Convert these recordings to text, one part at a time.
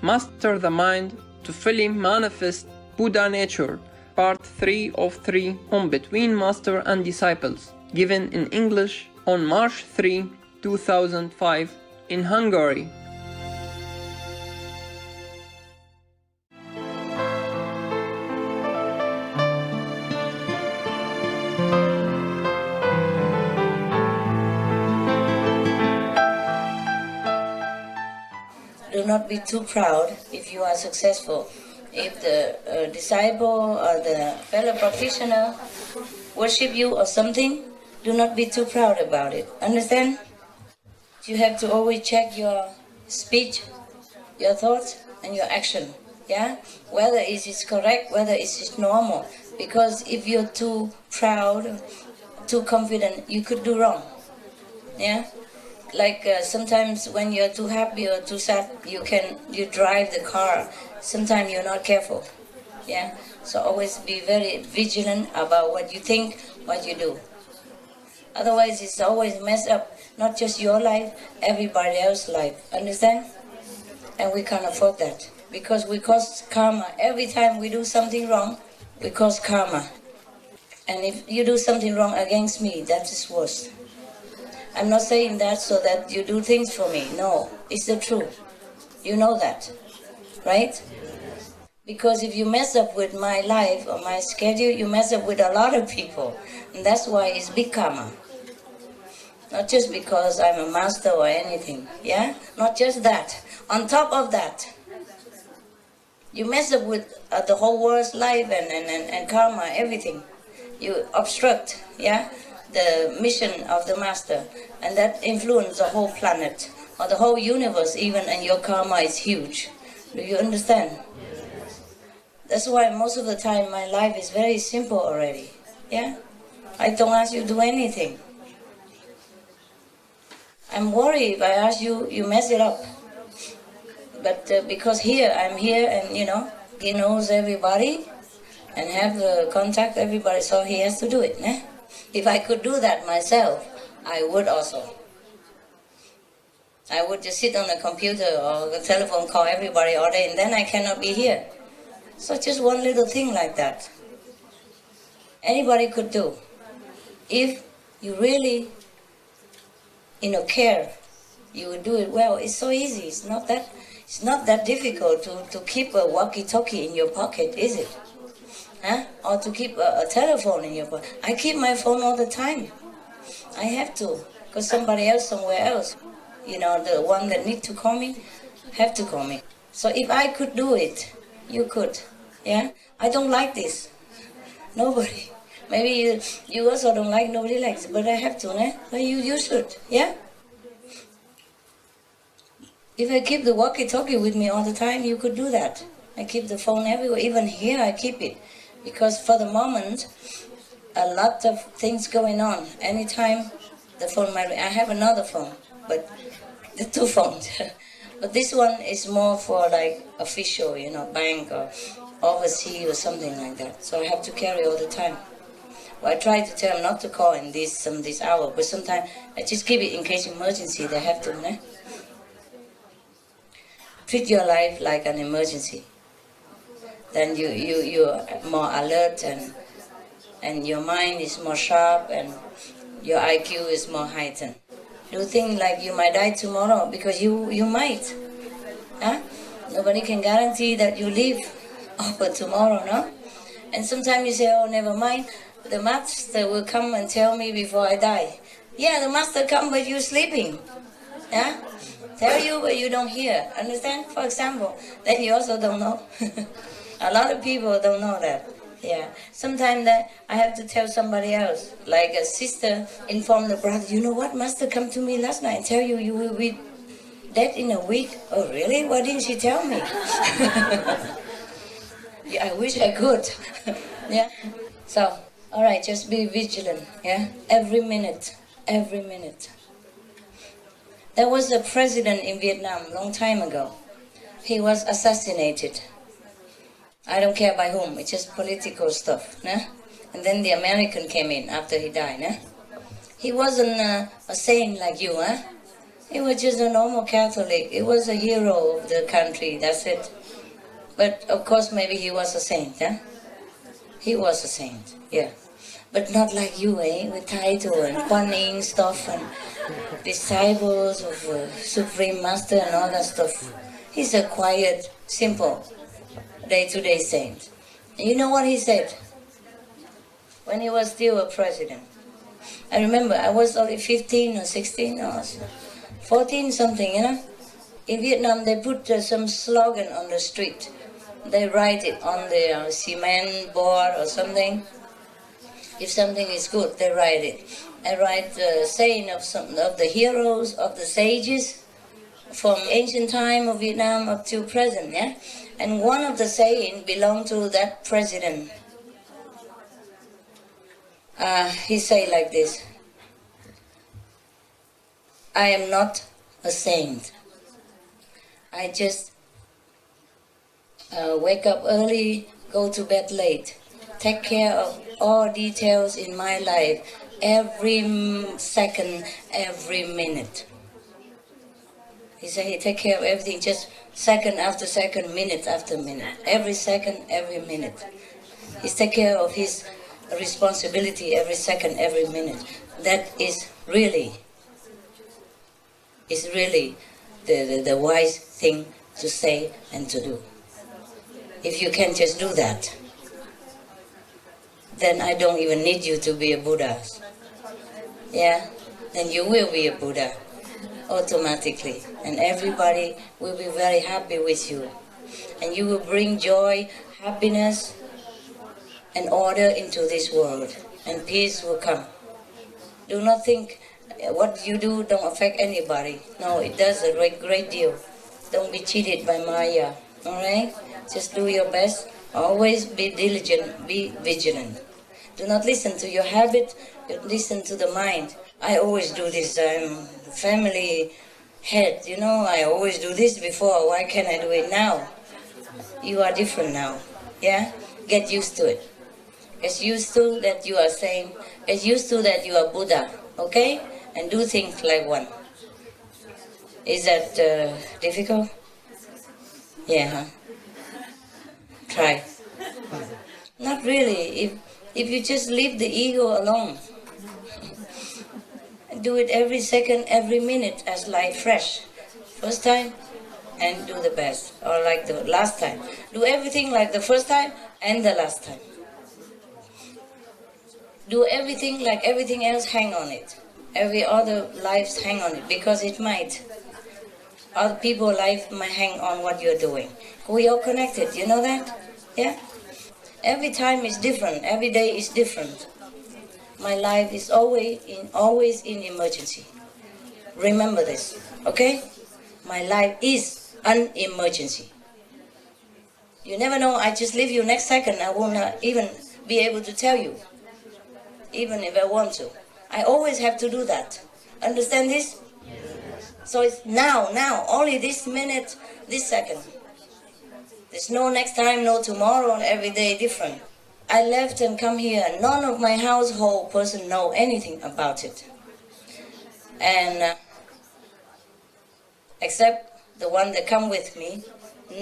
Master the Mind to Fully Manifest Buddha Nature, Part 3 of 3 on Between Master and Disciples, given in English on March 3, 2005 in Hungary. Do not be too proud if you are successful. If the disciple or the fellow practitioner worship you or something, do not be too proud about it. Understand? You have to always check your speech, your thoughts, and your action. Yeah? Whether it is correct, whether it is normal. Because if you're too proud, too confident, you could do wrong. Yeah? Like sometimes when you're too happy or too sad, you drive the car. Sometimes you're not careful. Yeah. So always be very vigilant about what you think, what you do. Otherwise, it's always messed up. Not just your life, everybody else's life. Understand? And we can't afford that because we cause karma. Every time we do something wrong, we cause karma. And if you do something wrong against me, that is worse. I'm not saying that so that you do things for me. No, it's the truth. You know that, right? Because if you mess up with my life or my schedule, you mess up with a lot of people. And that's why it's big karma. Not just because I'm a master or anything, yeah? Not just that. On top of that, you mess up with the whole world's life and karma, everything. You obstruct, yeah? The mission of the master, and that influences the whole planet or the whole universe even, and your karma is huge. Do you understand? That's why most of the time my life is very simple already. Yeah, I don't ask you to do anything. I'm worried if I ask you, you mess it up. But because I'm here, and he knows everybody and have contact everybody, so he has to do it. Eh? If I could do that myself, I would also. I would just sit on the computer or the telephone, call everybody all day, and then I cannot be here. So just one little thing like that. Anybody could do. If you really, care, you would do it well. It's so easy. It's not that difficult to keep a walkie-talkie in your pocket, is it? Huh? Or to keep a telephone in your pocket. I keep my phone all the time. I have to, because somebody else somewhere else, the one that need to call me, have to call me. So if I could do it, you could. Yeah? I don't like this. Nobody. Maybe you also don't like, nobody likes it, but I have to, né? But you should. Yeah? If I keep the walkie-talkie with me all the time, you could do that. I keep the phone everywhere. Even here, I keep it. Because for the moment, a lot of things going on. Anytime the phone might ring. I have another phone, but the two phones. But this one is more for like official, bank or overseas or something like that. So I have to carry all the time. Well, I try to tell them not to call in this hour, but sometimes I just keep it in case emergency. They have to, né? Treat your life like an emergency. Then you're more alert and your mind is more sharp and your IQ is more heightened. You think like you might die tomorrow because you might. Huh? Nobody can guarantee that you live over tomorrow, no? And sometimes you say, oh, never mind. The master will come and tell me before I die. Yeah, the master come but you're sleeping. Yeah? Tell you but you don't hear. Understand? For example, then you also don't know. A lot of people don't know that. Yeah. Sometimes that I have to tell somebody else. Like a sister informed the brother, you know what, master come to me last night and tell you will be dead in a week. Oh really? Why didn't she tell me? Yeah, I wish I could. Yeah. So, alright, just be vigilant. Yeah. Every minute. Every minute. There was a president in Vietnam long time ago. He was assassinated. I don't care by whom, it's just political stuff. Nah? And then the American came in after he died. Nah? He wasn't a saint like you. He was just a normal Catholic. He was a hero of the country, that's it. But of course maybe he was a saint, huh? He was a saint, yeah. But not like you, eh? With title and Kuan Yin stuff and disciples of Supreme Master and all that stuff. He's a quiet, simple, day-to-day saint. And you know what he said? When he was still a president. I remember I was only 15 or 16 or 14 something, you know. In Vietnam they put some slogan on the street. They write it on the cement board or something. If something is good, they write it. I write the saying of some of the heroes, of the sages, from ancient time of Vietnam up to present, yeah? And one of the saying belonged to that president. He say like this: I am not a saint. I just wake up early, go to bed late, take care of all details in my life, every second, every minute. He said he take care of everything, just second after second, minute after minute, every second, every minute. He take care of his responsibility every second, every minute. That is really the wise thing to say and to do. If you can just do that, then I don't even need you to be a Buddha. Yeah? Then you will be a Buddha automatically. And everybody will be very happy with you. And you will bring joy, happiness, and order into this world. And peace will come. Do not think what you do don't affect anybody. No, it does a great deal. Don't be cheated by Maya. Alright? Just do your best. Always be diligent, be vigilant. Do not listen to your habit, listen to the mind. I always do this, I'm family head, you know, I always do this before, why can't I do it now? You are different now, yeah? Get used to it. Get used to that you are sane, get used to that you are Buddha, okay? And do things like one. Is that difficult? Yeah, huh? Try. Not really. If you just leave the ego alone, do it every second, every minute as like fresh. First time, and do the best. Or like the last time. Do everything like the first time and the last time. Do everything like everything else, hang on it. Every other life hang on it, because it might. Other people's life might hang on what you're doing. We are connected, you know that? Yeah? Every time is different, every day is different. My life is always in emergency. Remember this, okay? My life is an emergency. You never know, I just leave you next second, I will not even be able to tell you, even if I want to. I always have to do that. Understand this? So it's now, only this minute, this second. There's no next time, no tomorrow, and every day different. I left and come here. None of my household person know anything about it. And except the one that come with me,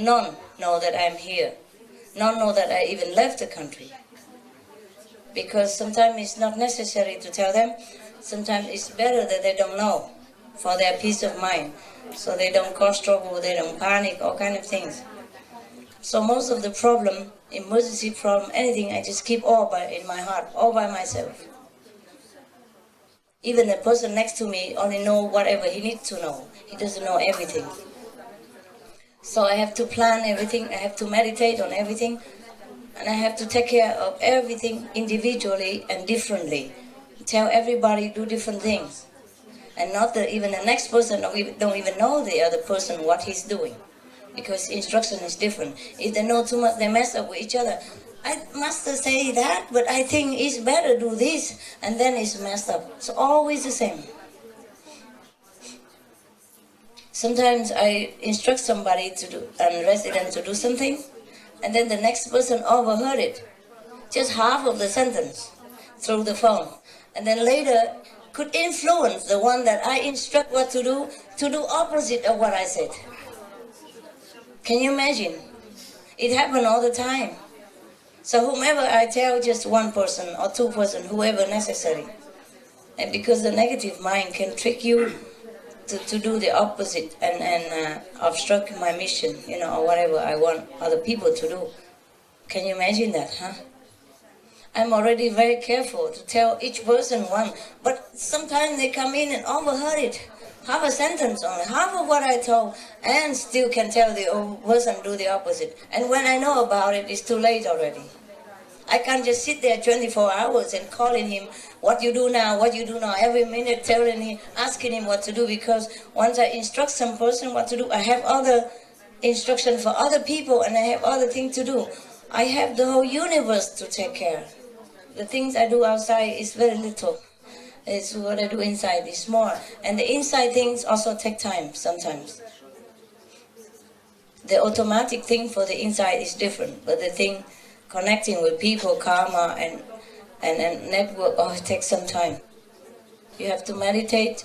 none know that I'm here. None know that I even left the country. Because sometimes it's not necessary to tell them. Sometimes it's better that they don't know, for their peace of mind. So they don't cause trouble, they don't panic, all kind of things. So most of the problem, emergency problem, anything, I just keep all in my heart, all by myself. Even the person next to me only know whatever he needs to know. He doesn't know everything. So I have to plan everything, I have to meditate on everything, and I have to take care of everything individually and differently. Tell everybody do different things. And not that even the next person don't even know the other person what he's doing. Because instruction is different. If they know too much, they mess up with each other. I must say that, but I think it's better do this, and then it's messed up. So always the same. Sometimes I instruct somebody to do, a resident to do something, and then the next person overheard it. Just half of the sentence through the phone. And then later, could influence the one that I instruct what to do opposite of what I said. Can you imagine? It happened all the time. So whomever I tell, just one person or two person, whoever necessary. And because the negative mind can trick you to do the opposite and obstruct my mission, or whatever I want other people to do. Can you imagine that, huh? I'm already very careful to tell each person one, but sometimes they come in and overheard it. Half a sentence only, half of what I told, and still can tell the person do the opposite. And when I know about it, it's too late already. I can't just sit there 24 hours and calling him, what you do now, every minute telling him, asking him what to do, because once I instruct some person what to do, I have other instruction for other people and I have other things to do. I have the whole universe to take care. The things I do outside is very little. It's what I do inside is more. And the inside things also take time sometimes. The automatic thing for the inside is different, but the thing connecting with people, karma, and network, it takes some time. You have to meditate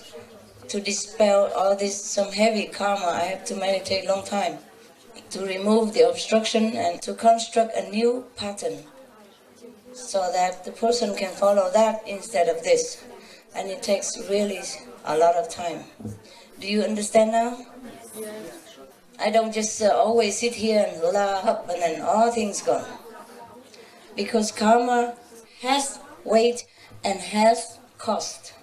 to dispel all this, some heavy karma. I have to meditate long time to remove the obstruction and to construct a new pattern so that the person can follow that instead of this. And it takes really a lot of time. Do you understand now? Yes. I don't just always sit here and laugh and then all things gone. Because karma has weight and has cost.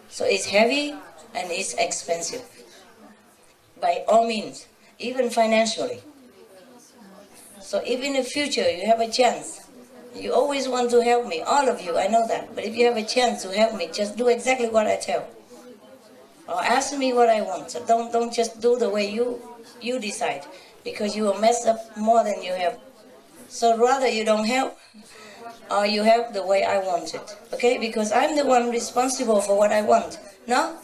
So it's heavy and it's expensive. By all means, even financially. So if in the future you have a chance, you always want to help me, all of you, I know that. But if you have a chance to help me, just do exactly what I tell. Or ask me what I want. So don't just do the way you decide, because you will mess up more than you have. So rather you don't help, or you help the way I want it. Okay? Because I'm the one responsible for what I want. No?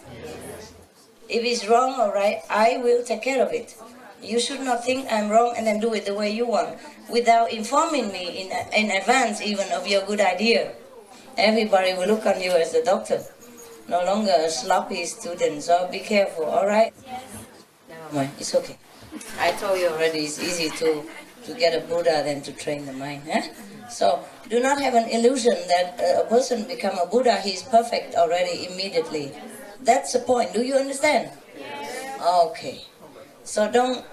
If it's wrong or right, I will take care of it. You should not think I'm wrong and then do it the way you want, without informing me in advance even of your good idea. Everybody will look on you as a doctor, no longer a sloppy student, so be careful, all right? Yes. Never mind, it's okay. I told you already it's easy to get a Buddha than to train the mind. Huh? So do not have an illusion that a person become a Buddha, he's perfect already immediately. That's the point, do you understand? Yes. Okay. So don't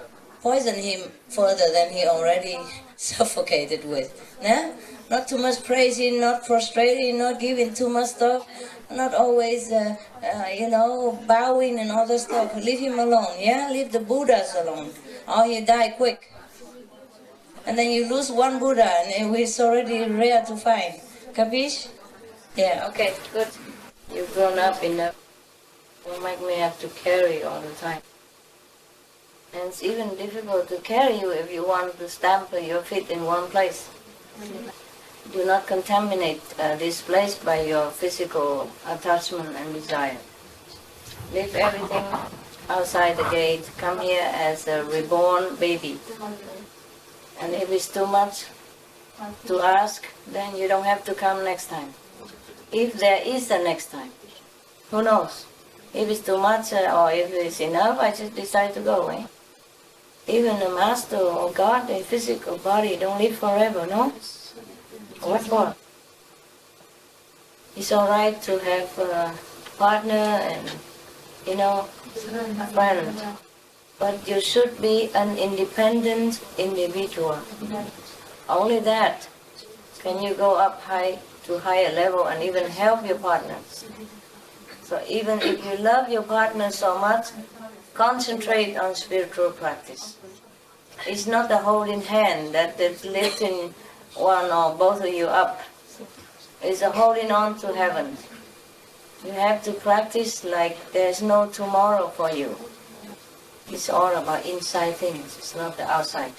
poison him further than he already suffocated with. Nah? Not too much praising, not prostrating, not giving too much stuff, not always, bowing and all that stuff. Leave him alone, yeah? Leave the Buddhas alone, or he die quick. And then you lose one Buddha, and it's already rare to find. Capiche? Yeah, okay, good. You've grown up enough. Don't make me have to carry all the time. And it's even difficult to carry you if you want to stamp your feet in one place. Do not contaminate this place by your physical attachment and desire. Leave everything outside the gate. Come here as a reborn baby. And if it's too much to ask, then you don't have to come next time. If there is a next time, who knows? If it's too much or if it's enough, I just decide to go away. Even the master or God, the physical body, don't live forever, no? What for? It's all right to have a partner and, a friend. But you should be an independent individual. Only that can you go up high to higher level and even help your partner. So even if you love your partner so much, concentrate on spiritual practice. It's not the holding hand that is lifting one or both of you up. It's a holding on to heaven. You have to practice like there's no tomorrow for you. It's all about inside things, it's not the outside.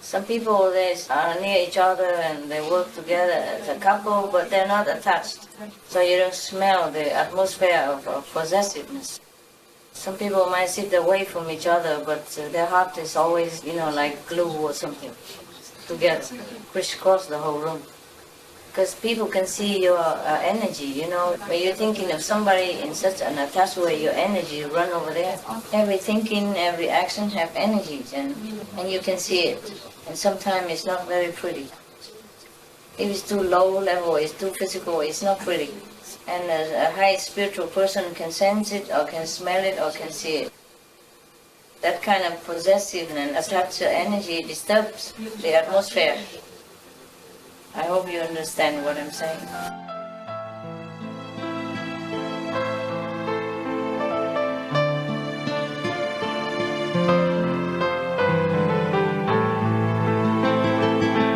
Some people, they are near each other and they work together as a couple, but they're not attached. So you don't smell the atmosphere of possessiveness. Some people might sit away from each other, but their heart is always, like glue or something, together, crisscross the whole room. Because people can see your energy, you know. When you're thinking of somebody in such an attached way, your energy run over there. Every thinking, every action have energies, and you can see it. And sometimes it's not very pretty. If it's too low level, it's too physical, it's not pretty. And a high spiritual person can sense it, or can smell it, or can see it. That kind of possessive and attached energy disturbs the atmosphere. I hope you understand what I'm saying.